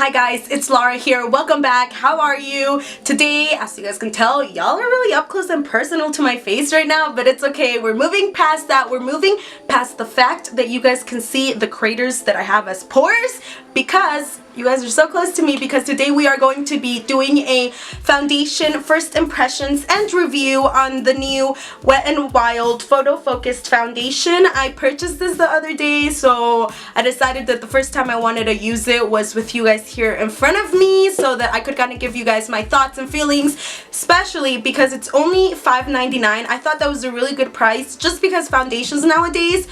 Hi guys, it's Laura here. Welcome back. How are you? Today, as you guys can tell, y'all are really up close and personal to my face right now, but it's okay. We're moving past that. We're moving past the fact that you guys can see the craters that I have as pores because you guys are so close to me, because today we are going to be doing a foundation first impressions and review on the new Wet N Wild PhotoFocus foundation. I purchased this the other day, so I decided that the first time I wanted to use it was with you guys here in front of me so that I could kind of give you guys my thoughts and feelings, especially because it's only $5.99. I thought that was a really good price just because foundations nowadays,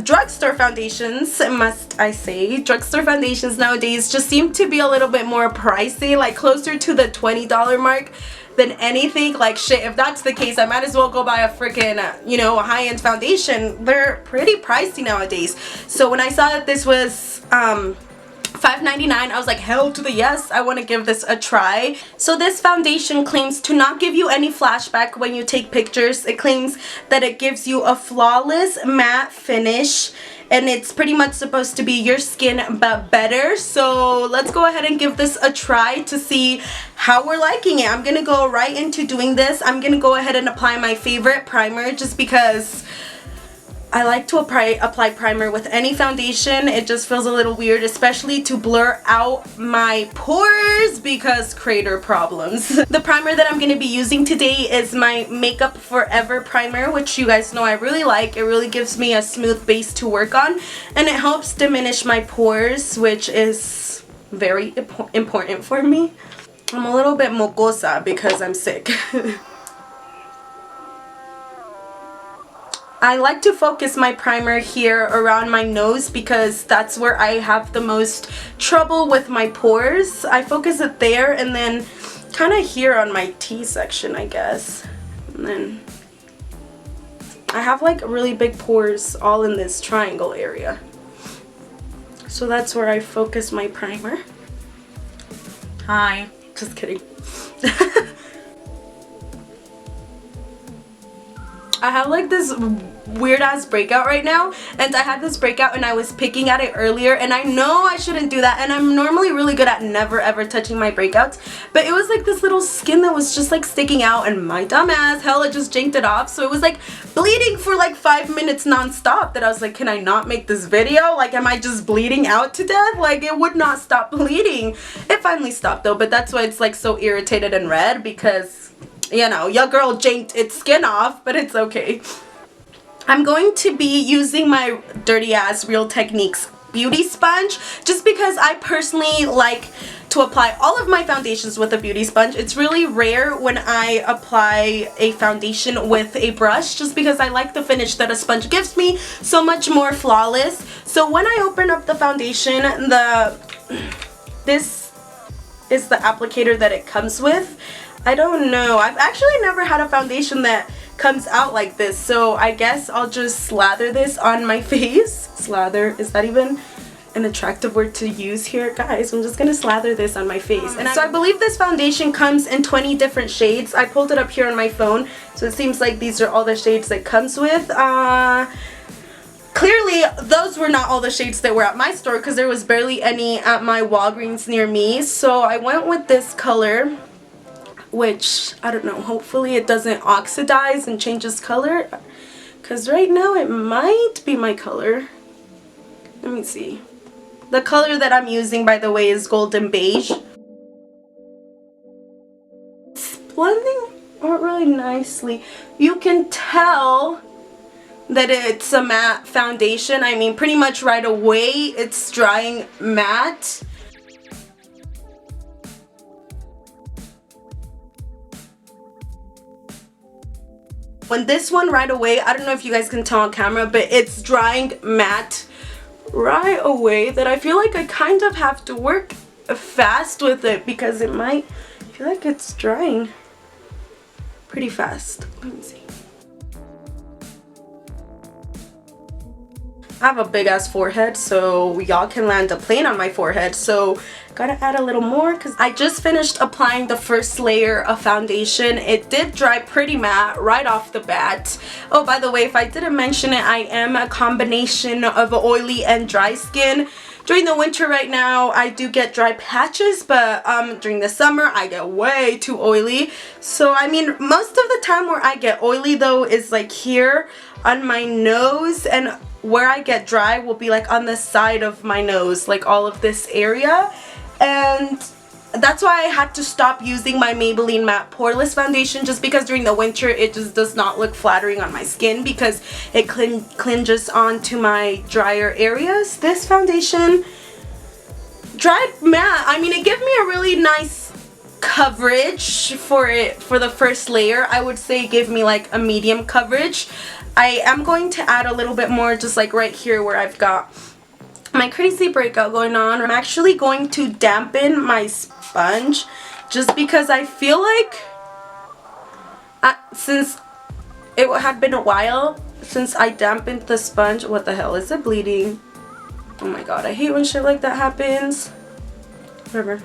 drugstore foundations, must I say, drugstore foundations nowadays just seem to be a little bit more pricey, like closer to the $20 mark than anything. Like shit, if that's the case, I might as well go buy a freaking, you know, a high-end foundation. They're pretty pricey nowadays. So when I saw that this was $5.99, I was like, hell to the yes, I want to give this a try. So this foundation claims to not give you any flashback when you take pictures. It claims that it gives you a flawless matte finish, and it's pretty much supposed to be your skin but better. So let's go ahead and give this a try to see how we're liking it. I'm gonna go right into doing this. I'm gonna go ahead and apply my favorite primer just because I like to apply primer with any foundation. It just feels a little weird, especially to blur out my pores because crater problems. The primer that I'm going to be using today is my Makeup Forever primer, which you guys know I really like. It really gives me a smooth base to work on, and it helps diminish my pores, which is very important for me. I'm a little bit mocosa because I'm sick. I like to focus my primer here around my nose because that's where I have the most trouble with my pores. I focus it there and then kind of here on my T section, I guess. And then I have like really big pores all in this triangle area. So that's where I focus my primer. Hi. Just kidding. I have like this weird ass breakout right now, and I had this breakout and I was picking at it earlier, and I know I shouldn't do that, and I'm normally really good at never ever touching my breakouts, but it was like this little skin that was just like sticking out, and my dumb ass hella just janked it off, so it was like bleeding for like 5 minutes non-stop that I was like, can I not make this video? Like, am I just bleeding out to death? Like, it would not stop bleeding. It finally stopped though, but that's why it's like so irritated and red, because you know, your girl janked its skin off, but it's okay. I'm going to be using my dirty ass Real Techniques beauty sponge just because I personally like to apply all of my foundations with a beauty sponge. It's really rare when I apply a foundation with a brush just because I like the finish that a sponge gives me, so much more flawless. So when I open up the foundation, this is the applicator that it comes with. I don't know. I've actually never had a foundation that comes out like this, so I guess I'll just slather this on my face. Slather, is that even an attractive word to use here? Guys, I'm just gonna slather this on my face. And so I believe this foundation comes in 20 different shades. I pulled it up here on my phone, so it seems like these are all the shades it comes with. Clearly, those were not all the shades that were at my store because there was barely any at my Walgreens near me, so I went with this color, which, I don't know, hopefully it doesn't oxidize and changes color, because right now it might be my color. Let me see. The color that I'm using, by the way, is golden beige. It's blending out really nicely. You can tell that it's a matte foundation. I mean, pretty much right away it's drying matte. When this one right away, I don't know if you guys can tell on camera, but it's drying matte right away, that I feel like I kind of have to work fast with it because it might feel like it's drying pretty fast. Let me see. I have a big ass forehead, so y'all can land a plane on my forehead, so gotta add a little more because I just finished applying the first layer of foundation. It did dry pretty matte right off the bat. Oh, by the way, if I didn't mention it, I am a combination of oily and dry skin. during the winter right now I do get dry patches, but during the summer I get way too oily. So I mean, most of the time where I get oily though is like here on my nose, and where I get dry will be like on the side of my nose, like all of this area. And that's why I had to stop using my Maybelline Matte Poreless Foundation, just because during the winter it just does not look flattering on my skin because it clinges onto my drier areas. This foundation, dried matte, I mean, it gives me a really nice coverage for the first layer. I would say it gave me like a medium coverage. I am going to add a little bit more just like right here where I've got my crazy breakout going on. I'm actually going to dampen my sponge just because I feel like since it had been a while since I dampened the sponge. What the hell, is it bleeding? Oh my god, I hate when shit like that happens. Whatever.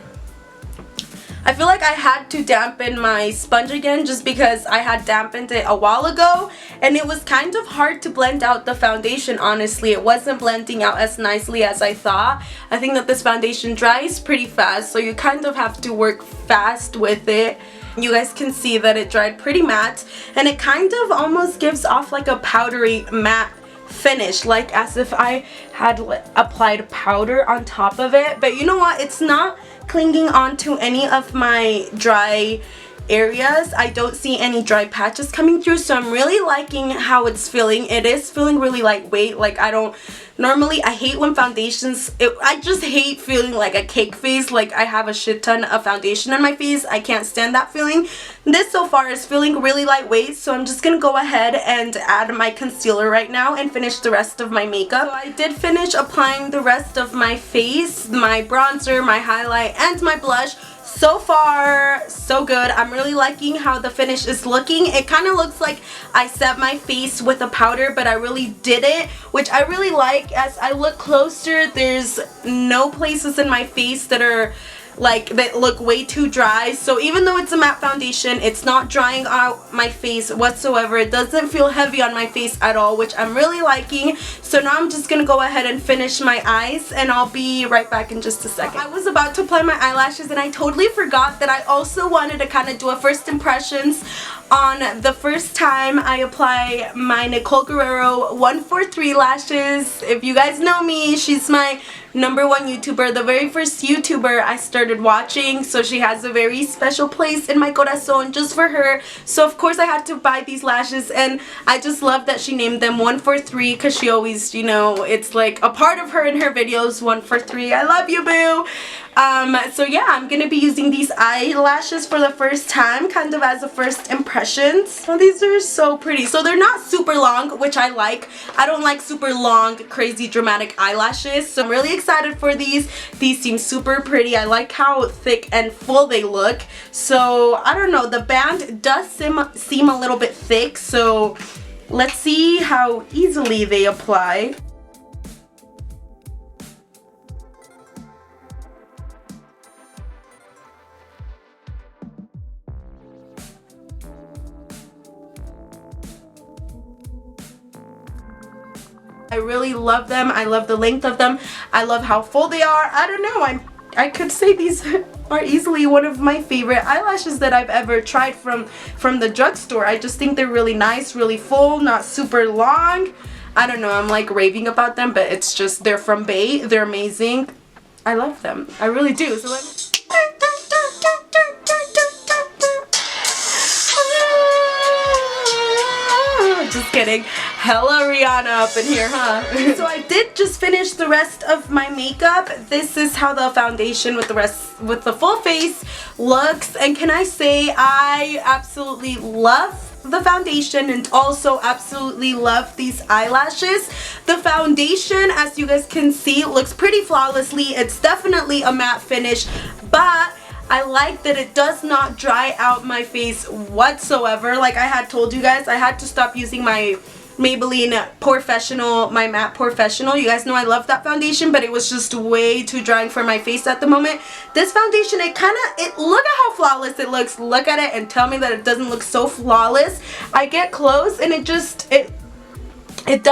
I feel like I had to dampen my sponge again just because I had dampened it a while ago and it was kind of hard to blend out the foundation, honestly. It wasn't blending out as nicely as I thought. I think that this foundation dries pretty fast, so you kind of have to work fast with it. You guys can see that it dried pretty matte, and it kind of almost gives off like a powdery matte finish, like as if I had applied powder on top of it. But you know what, it's not clinging onto any of my dry areas. I don't see any dry patches coming through, so I'm really liking how it's feeling. It is feeling really lightweight. Like I hate when foundations, I just hate feeling like a cake face, like I have a shit ton of foundation on my face. I can't stand that feeling. This so far is feeling really lightweight, so I'm just gonna go ahead and add my concealer right now and finish the rest of my makeup. So I did finish applying the rest of my face, my bronzer, my highlight, and my blush. So far, so good. I'm really liking how the finish is looking. It kind of looks like I set my face with a powder, but I really didn't, which I really like. As I look closer, there's no places in my face that are that look way too dry. So even though it's a matte foundation, it's not drying out my face whatsoever. It doesn't feel heavy on my face at all, which I'm really liking. So now I'm just gonna go ahead and finish my eyes, and I'll be right back in just a second. I was about to apply my eyelashes and I totally forgot that I also wanted to kind of do a first impressions on the first time I apply my Nicole Guerriero 143 lashes. If you guys know me, she's my #1 YouTuber, the very first YouTuber I started watching, so she has a very special place in my corazon just for her. So of course I had to buy these lashes, and I just love that she named them 143 because she always, you know, it's like a part of her in her videos. 143, I love you, boo. So yeah, I'm gonna be using these eyelashes for the first time, kind of as a first impressions. Oh, these are so pretty. So they're not super long, which I like. I don't like super long, crazy dramatic eyelashes, so I'm really excited for these. These seem super pretty. I like how thick and full they look. So I don't know, the band does seem a little bit thick, so let's see how easily they apply. I really love them. I love the length of them. I love how full they are. I don't know, I could say these are easily one of my favorite eyelashes that I've ever tried from the drugstore. I just think they're really nice, really full, not super long. I don't know, I'm like raving about them, but it's just, they're from Bay. They're amazing. I love them. I really do. So just kidding. Hella Rihanna up in here, huh? So I did just finish the rest of my makeup. This is how the foundation with the full face looks, and can I say I absolutely love the foundation and also absolutely love these eyelashes. The foundation, as you guys can see, looks pretty flawlessly. It's definitely a matte finish, but I like that it does not dry out my face whatsoever. Like I had told you guys, I had to stop using my Maybelline Professional, my matte Professional. You guys know I love that foundation, but it was just way too drying for my face at the moment. This foundation, look at how flawless it looks. Look at it and tell me that it doesn't look so flawless. I get close and it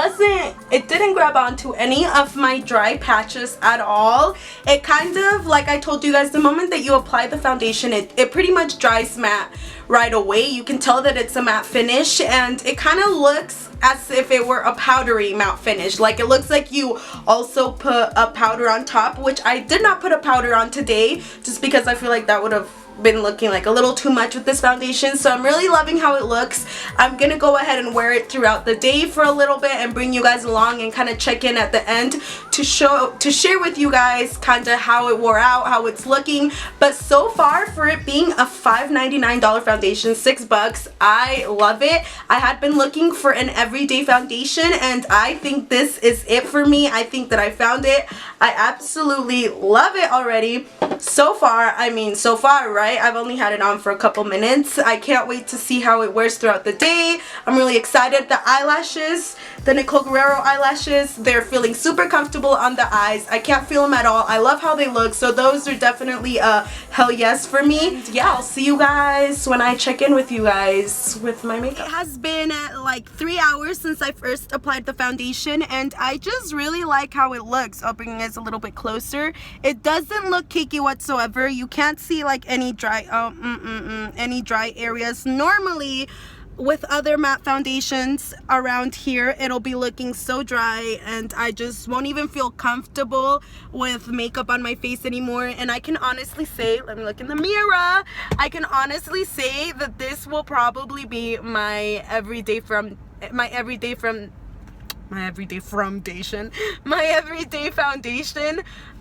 didn't grab onto any of my dry patches at all. It kind of, like I told you guys, the moment that you apply the foundation, it pretty much dries matte right away. You can tell that it's a matte finish, and it kind of looks as if it were a powdery matte finish. Like, it looks like you also put a powder on top, which I did not put a powder on today, just because I feel like that would have been looking like a little too much with this foundation. So I'm really loving how it looks. I'm gonna go ahead and wear it throughout the day for a little bit and bring you guys along and kind of check in at the end to share with you guys kind of how it wore out, how it's looking. But so far, for it being a $5.99 foundation, $6, I love it. I had been looking for an everyday foundation, and I think this is it for me. I think that I found it. I absolutely love it already. So far, I mean, so far, right? I've only had it on for a couple minutes. I can't wait to see how it wears throughout the day. I'm really excited. The eyelashes, the Nicole Guerriero eyelashes, they're feeling super comfortable on the eyes. I can't feel them at all. I love how they look, so those are definitely a hell yes for me. And yeah, I'll see you guys when I check in with you guys with my makeup. It has been like 3 hours since I first applied the foundation, and I just really like how it looks. I'll bring you guys a little bit closer. It doesn't look cakey whatsoever. You can't see like any dry any dry areas. Normally with other matte foundations around here, it'll be looking so dry, and I just won't even feel comfortable with makeup on my face anymore. And I can honestly say, let me look in the mirror, I can honestly say that this will probably be my everyday foundation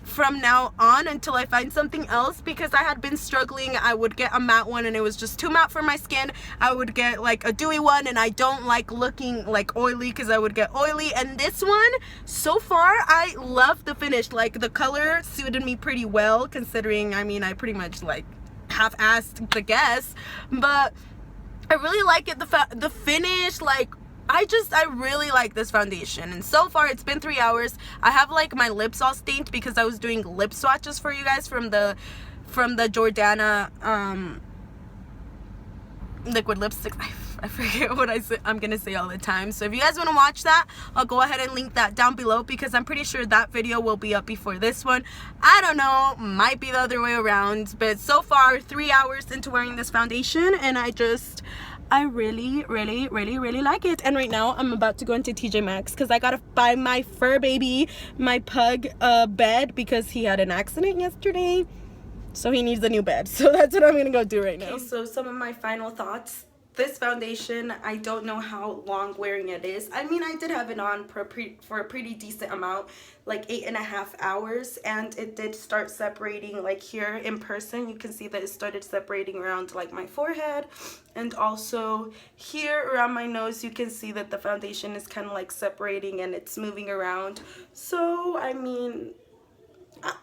from now on until I find something else, because I had been struggling. I would get a matte one and it was just too matte for my skin. I would get like a dewy one, and I don't like looking like oily because I would get oily. And this one, so far, I love the finish. Like, the color suited me pretty well, considering, I mean, I pretty much like half-assed the guess, but I really like it. The finish, like, I really like this foundation. And so far, it's been 3 hours. I have like my lips all stained because I was doing lip swatches for you guys from the Jordana liquid lipstick. I forget what I'm gonna say all the time. So if you guys want to watch that, I'll go ahead and link that down below, because I'm pretty sure that video will be up before this one. I don't know, might be the other way around. But so far, 3 hours into wearing this foundation, and I really like it. And right now I'm about to go into TJ Maxx because I gotta buy my fur baby, my pug, bed, because he had an accident yesterday, so he needs a new bed. So that's what I'm gonna go do right now. Okay, so some of my final thoughts. This foundation, I don't know how long wearing it is. I mean, I did have it on for a pretty decent amount, like 8.5 hours, and it did start separating, like here in person. You can see that it started separating around like my forehead, and also here around my nose. You can see that the foundation is kind of like separating and it's moving around. So, I mean,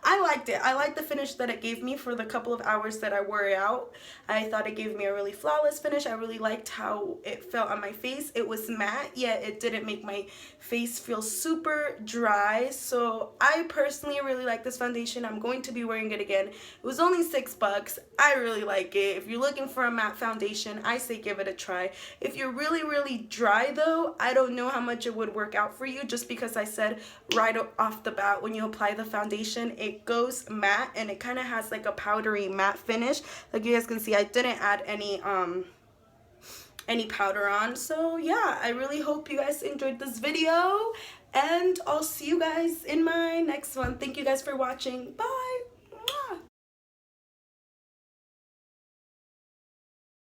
I liked it. I liked the finish that it gave me for the couple of hours that I wore it out. I thought it gave me a really flawless finish. I really liked how it felt on my face. It was matte, yet it didn't make my face feel super dry. So I personally really like this foundation. I'm going to be wearing it again. It was only $6. I really like it. If you're looking for a matte foundation, I say give it a try. If you're really dry though, I don't know how much it would work out for you, just because I said right off the bat, when you apply the foundation, it goes matte and it kind of has like a powdery matte finish. Like you guys can see, I didn't add any powder on. So yeah, I really hope you guys enjoyed this video, and I'll see you guys in my next one. Thank you guys for watching. Bye.